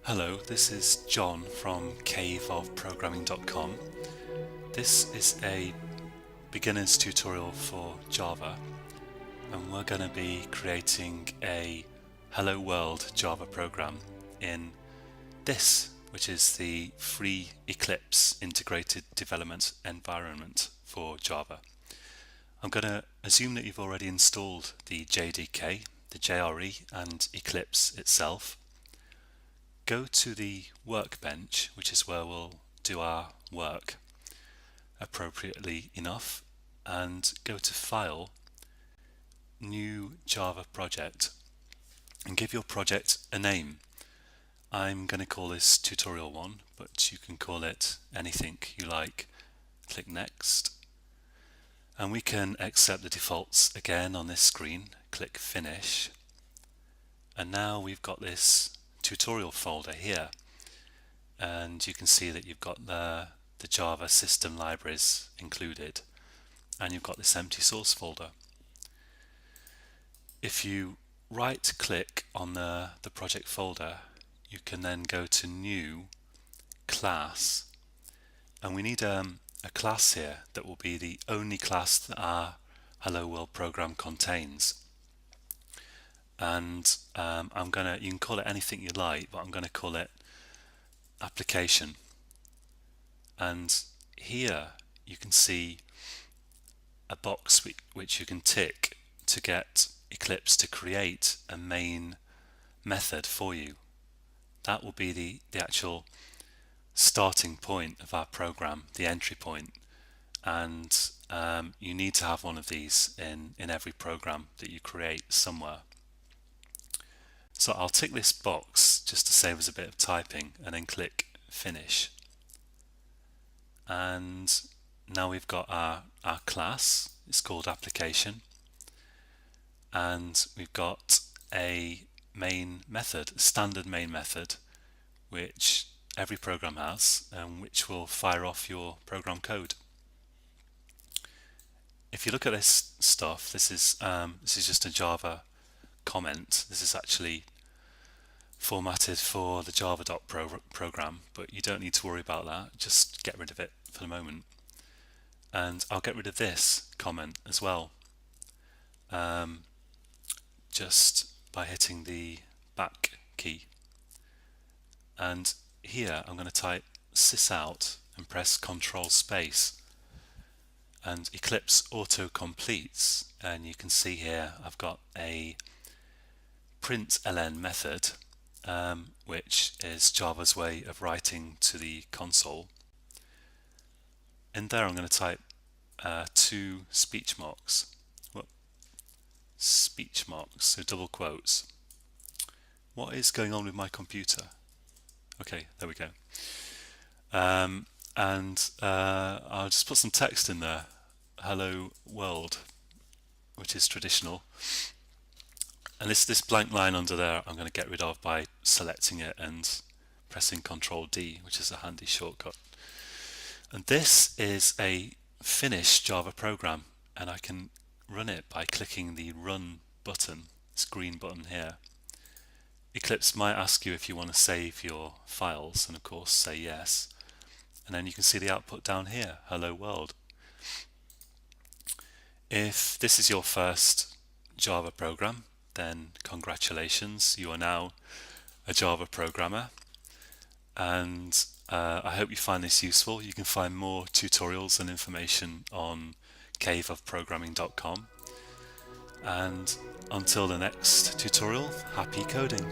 Hello, this is John from caveofprogramming.com. This is a beginner's tutorial for Java, and we're going to be creating a Hello World Java program in this, which is the free Eclipse integrated development environment for Java. I'm going to assume that you've already installed the JDK, the JRE, and Eclipse itself. Go to the workbench, which is where we'll do our work appropriately enough, and go to File, New Java Project, and give your project a name. I'm going to call this Tutorial 1, but you can call it anything you like. Click Next, and we can accept the defaults again on this screen. Click Finish, and now we've got this tutorial folder here, and you can see that you've got the Java system libraries included, and you've got this empty source folder. If you right click on the project folder, you can then go to New Class, and we need a class here that will be the only class that our Hello World program contains. And you can call it anything you like, but I'm going to call it application. And here you can see a box which you can tick to get Eclipse to create a main method for you. That will be the actual starting point of our program, the entry point. And you need to have one of these in every program that you create somewhere. So I'll tick this box just to save us a bit of typing, and then click Finish. And now we've got our class. It's called application, and we've got a main method, a standard main method, which every program has, and which will fire off your program code. If you look at this stuff, this is just a Java comment. This is actually formatted for the java.doc program, but you don't need to worry about that. Just get rid of it for the moment. And I'll get rid of this comment as well, just by hitting the back key. And here I'm going to type sysout and press Control Space, and Eclipse auto completes, and you can see here I've got a println method, which is Java's way of writing to the console. In there I'm going to type two speech marks, so double quotes. What is going on with my computer? Okay, there we go. And I'll just put some text in there. Hello world, which is traditional. And this blank line under there I'm going to get rid of by selecting it and pressing Ctrl D, which is a handy shortcut. And this is a finished Java program, and I can run it by clicking the Run button, this green button here. Eclipse might ask you if you want to save your files, and of course say yes. And then you can see the output down here, Hello World. If this is your first Java program, then congratulations, you are now a Java programmer. And I hope you find this useful. You can find more tutorials and information on caveofprogramming.com. And until the next tutorial, happy coding!